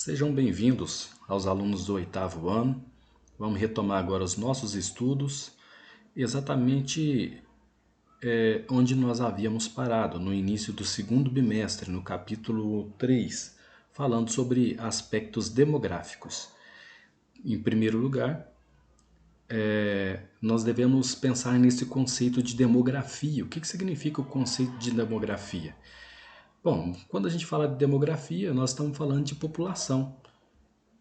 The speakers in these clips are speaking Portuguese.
Sejam bem-vindos aos alunos do oitavo ano. Vamos retomar agora os nossos estudos, exatamente onde nós havíamos parado, no início do segundo bimestre, no capítulo 3, falando sobre aspectos demográficos. Em primeiro lugar, nós devemos pensar nesse conceito de demografia. O que significa o conceito de demografia? Bom, quando a gente fala de demografia, nós estamos falando de população.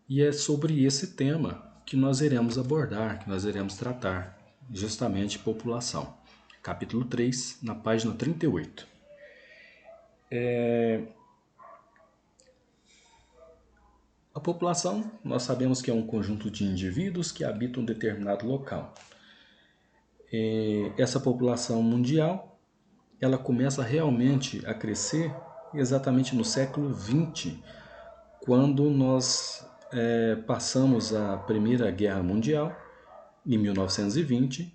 E é sobre esse tema que nós iremos abordar, que nós iremos tratar, justamente população. Capítulo 3, na página 38. A população, nós sabemos que é um conjunto de indivíduos que habitam um determinado local. Essa população mundial, ela começa realmente a crescer exatamente no século XX, quando nós passamos a Primeira Guerra Mundial, em 1920,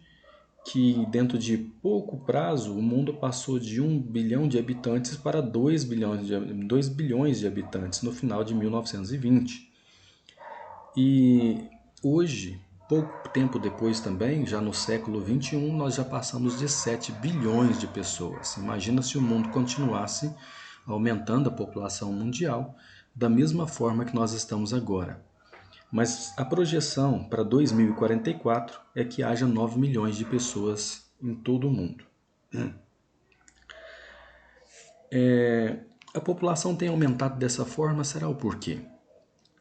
que dentro de pouco prazo o mundo passou de 1 bilhão de habitantes para 2 bilhões de habitantes no final de 1920. E hoje, pouco tempo depois também, já no século XXI, nós já passamos de 7 bilhões de pessoas. Imagina se o mundo continuasse aumentando a população mundial da mesma forma que nós estamos agora. Mas a projeção para 2044 é que haja 9 milhões de pessoas em todo o mundo. A população tem aumentado dessa forma, será o porquê?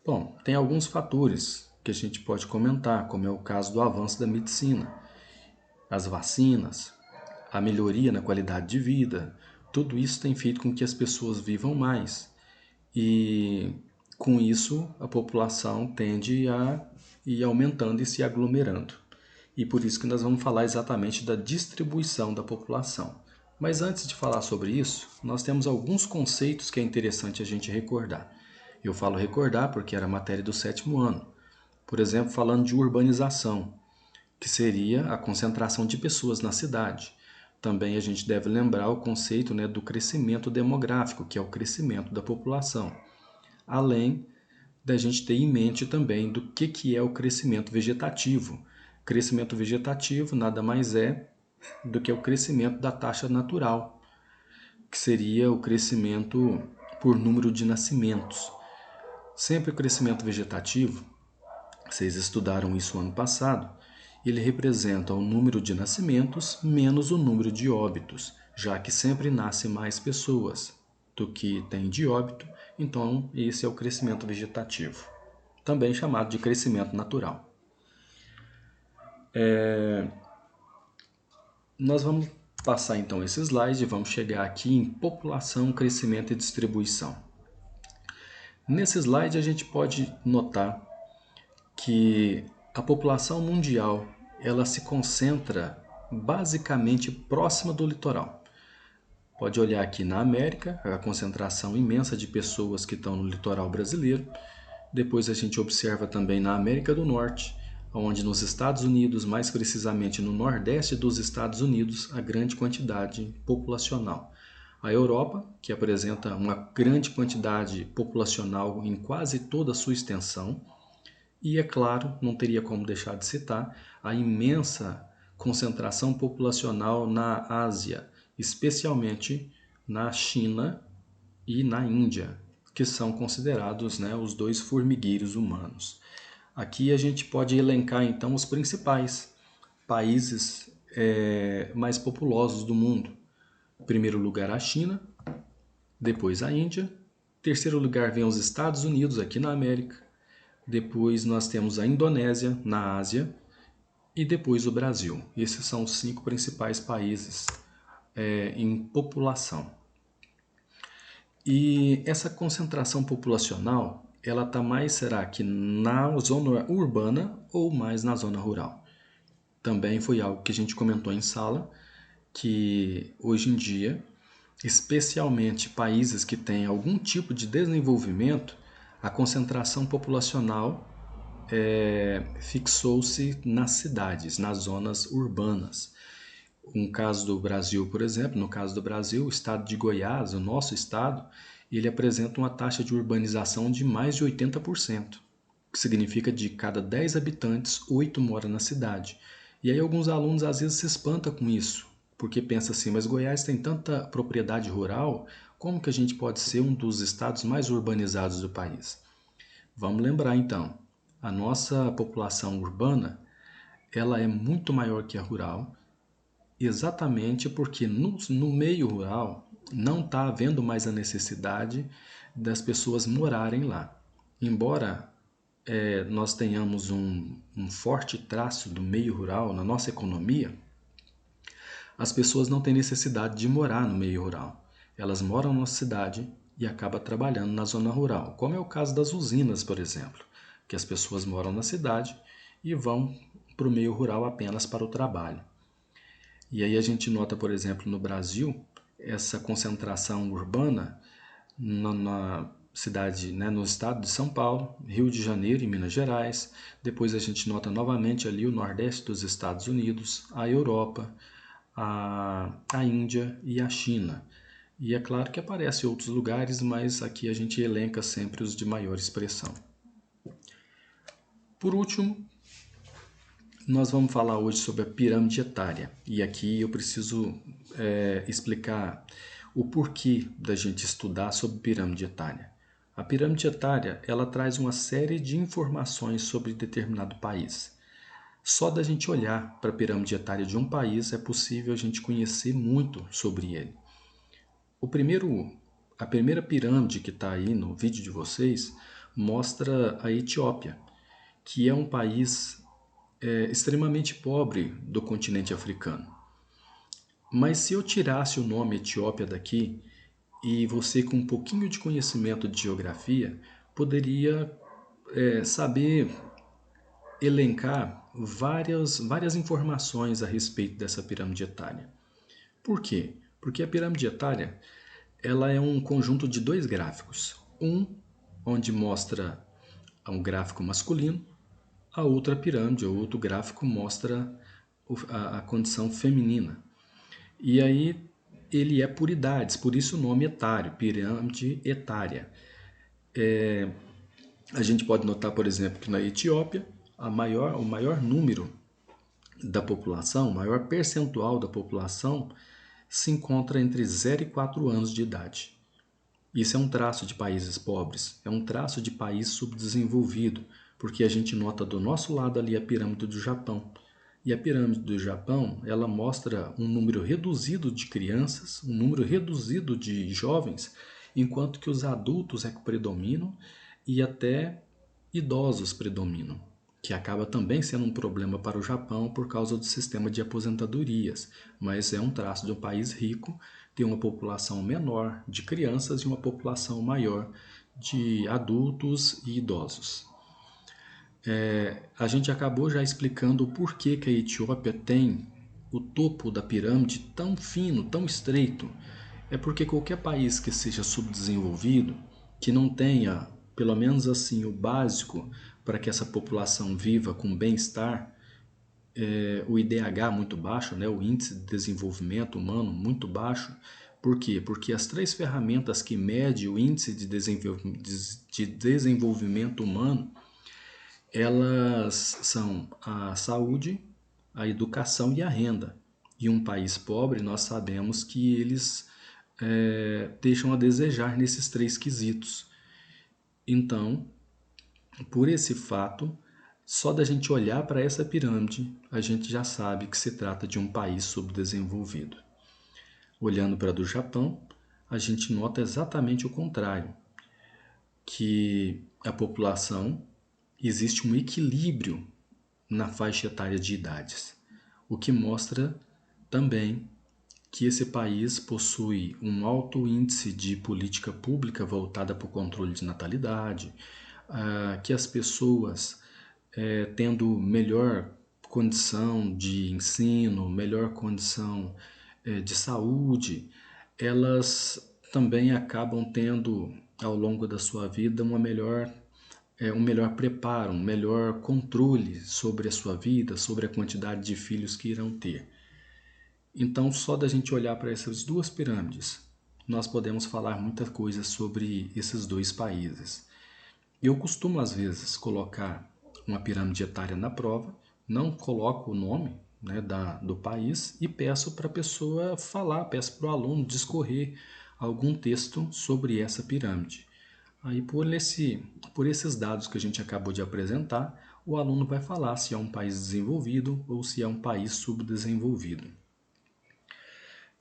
Bom, tem alguns fatores que a gente pode comentar, como é o caso do avanço da medicina, as vacinas, a melhoria na qualidade de vida. Tudo isso tem feito com que as pessoas vivam mais. E com isso a população tende a ir aumentando e se aglomerando. E por isso que nós vamos falar exatamente da distribuição da população. Mas antes de falar sobre isso, nós temos alguns conceitos que é interessante a gente recordar. Eu falo recordar porque era matéria do sétimo ano. Por exemplo, falando de urbanização, que seria a concentração de pessoas na cidade. Também a gente deve lembrar o conceito do crescimento demográfico, que é o crescimento da população. Além da gente ter em mente também do que é o crescimento vegetativo. Crescimento vegetativo nada mais é do que o crescimento da taxa natural, que seria o crescimento por número de nascimentos. Sempre o crescimento vegetativo, vocês estudaram isso ano passado, ele representa o número de nascimentos menos o número de óbitos, já que sempre nasce mais pessoas do que tem de óbito, então esse é o crescimento vegetativo, também chamado de crescimento natural. Nós vamos passar então esse slide e vamos chegar aqui em população, crescimento e distribuição. Nesse slide a gente pode notar que a população mundial ela se concentra basicamente próxima do litoral. Pode olhar aqui na América, a concentração imensa de pessoas que estão no litoral brasileiro. Depois a gente observa também na América do Norte, onde nos Estados Unidos, mais precisamente no nordeste dos Estados Unidos, a grande quantidade populacional. A Europa, que apresenta uma grande quantidade populacional em quase toda a sua extensão. E, é claro, não teria como deixar de citar a imensa concentração populacional na Ásia, especialmente na China e na Índia, que são considerados os dois formigueiros humanos. Aqui a gente pode elencar então os principais países mais populosos do mundo. Em primeiro lugar a China, depois a Índia, em terceiro lugar vem os Estados Unidos aqui na América, depois nós temos a Indonésia na Ásia e depois o Brasil. Esses são os 5 principais países em população. E essa concentração populacional, ela está mais, será que na zona urbana ou mais na zona rural? Também foi algo que a gente comentou em sala, que hoje em dia, especialmente países que têm algum tipo de desenvolvimento, a concentração populacional fixou-se nas cidades, nas zonas urbanas. No caso do Brasil, por exemplo, no caso do Brasil, o estado de Goiás, o nosso estado, ele apresenta uma taxa de urbanização de mais de 80%, o que significa de cada 10 habitantes, 8 moram na cidade. E aí alguns alunos às vezes se espantam com isso, porque pensa assim, mas Goiás tem tanta propriedade rural, como que a gente pode ser um dos estados mais urbanizados do país? Vamos lembrar então, a nossa população urbana, ela é muito maior que a rural, exatamente porque no meio rural não está havendo mais a necessidade das pessoas morarem lá. Embora nós tenhamos um forte traço do meio rural na nossa economia, as pessoas não têm necessidade de morar no meio rural. Elas moram na cidade e acabam trabalhando na zona rural, como é o caso das usinas, por exemplo, que as pessoas moram na cidade e vão para o meio rural apenas para o trabalho. E aí a gente nota, por exemplo, no Brasil, essa concentração urbana na cidade, né, no estado de São Paulo, Rio de Janeiro e Minas Gerais. Depois a gente nota novamente ali o Nordeste dos Estados Unidos, a Europa, a Índia e a China. E é claro que aparecem outros lugares, mas aqui a gente elenca sempre os de maior expressão. Por último, nós vamos falar hoje sobre a pirâmide etária. E aqui eu preciso explicar o porquê da gente estudar sobre pirâmide etária. A pirâmide etária, ela traz uma série de informações sobre determinado país. Só da gente olhar para a pirâmide etária de um país é possível a gente conhecer muito sobre ele. A primeira pirâmide que está aí no vídeo de vocês mostra a Etiópia, que é um país extremamente pobre do continente africano. Mas se eu tirasse o nome Etiópia daqui e você com um pouquinho de conhecimento de geografia poderia saber elencar várias informações a respeito dessa pirâmide etária. Por quê? Porque a pirâmide etária ela é um conjunto de dois gráficos. Um onde mostra um gráfico masculino, a outra pirâmide, ou outro gráfico, mostra a condição feminina. E aí ele é por idades, por isso o nome etário, pirâmide etária. A gente pode notar, por exemplo, que na Etiópia, o maior número da população, o maior percentual da população se encontra entre 0 e 4 anos de idade. Isso é um traço de países pobres, é um traço de país subdesenvolvido, porque a gente nota do nosso lado ali a pirâmide do Japão. E a pirâmide do Japão, ela mostra um número reduzido de crianças, um número reduzido de jovens, enquanto que os adultos é que predominam e até idosos predominam, que acaba também sendo um problema para o Japão por causa do sistema de aposentadorias, mas é um traço de um país rico ter uma população menor de crianças e uma população maior de adultos e idosos. A gente acabou já explicando o porquê que a Etiópia tem o topo da pirâmide tão fino, tão estreito. É porque qualquer país que seja subdesenvolvido, que não tenha pelo menos assim o básico para que essa população viva com bem-estar, o IDH muito baixo, né, o Índice de Desenvolvimento Humano muito baixo. Por quê? Porque as três ferramentas que medem o Índice de Desenvolvimento Humano, elas são a saúde, a educação e a renda. E um país pobre, nós sabemos que eles deixam a desejar nesses três quesitos. Então, por esse fato, só da gente olhar para essa pirâmide, a gente já sabe que se trata de um país subdesenvolvido. Olhando para a do Japão, a gente nota exatamente o contrário, que a população existe um equilíbrio na faixa etária de idades, o que mostra também que esse país possui um alto índice de política pública voltada para o controle de natalidade, que as pessoas tendo melhor condição de ensino, melhor condição de saúde, elas também acabam tendo ao longo da sua vida um melhor preparo, um melhor controle sobre a sua vida, sobre a quantidade de filhos que irão ter. Então, só da gente olhar para essas duas pirâmides, nós podemos falar muita coisa sobre esses dois países. Eu costumo, às vezes, colocar uma pirâmide etária na prova, não coloco o nome, né, do país e peço para a pessoa falar, peço para o aluno discorrer algum texto sobre essa pirâmide. Aí, por esses dados que a gente acabou de apresentar, o aluno vai falar se é um país desenvolvido ou se é um país subdesenvolvido.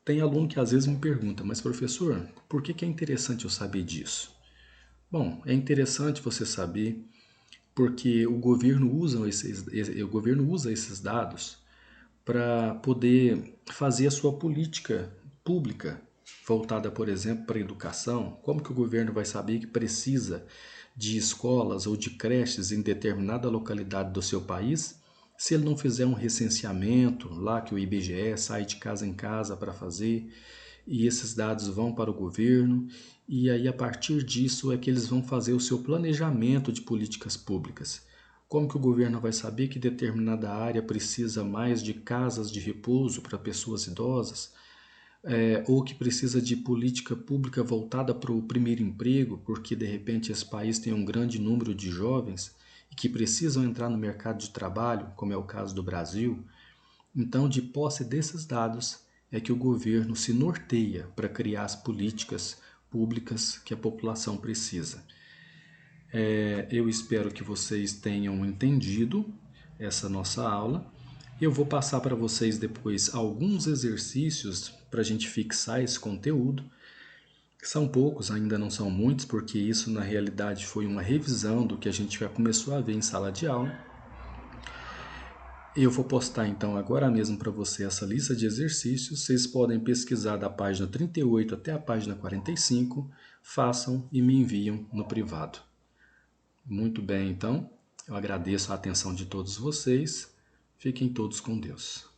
Tem aluno que às vezes me pergunta, mas professor, por que é interessante eu saber disso? Bom, é interessante você saber porque o governo usa esses dados para poder fazer a sua política pública voltada, por exemplo, para a educação. Como que o governo vai saber que precisa de escolas ou de creches em determinada localidade do seu país se ele não fizer um recenseamento lá que o IBGE sai de casa em casa para fazer, e esses dados vão para o governo, e aí a partir disso é que eles vão fazer o seu planejamento de políticas públicas. Como que o governo vai saber que determinada área precisa mais de casas de repouso para pessoas idosas, ou que precisa de política pública voltada para o primeiro emprego, porque de repente esse país tem um grande número de jovens e que precisam entrar no mercado de trabalho, como é o caso do Brasil? Então, de posse desses dados, é que o governo se norteia para criar as políticas públicas que a população precisa. Eu espero que vocês tenham entendido essa nossa aula. Eu vou passar para vocês depois alguns exercícios para a gente fixar esse conteúdo. São poucos, ainda não são muitos, porque isso na realidade foi uma revisão do que a gente já começou a ver em sala de aula. Eu vou postar então agora mesmo para você essa lista de exercícios. Vocês podem pesquisar da página 38 até a página 45, façam e me enviam no privado. Muito bem, então, eu agradeço a atenção de todos vocês. Fiquem todos com Deus.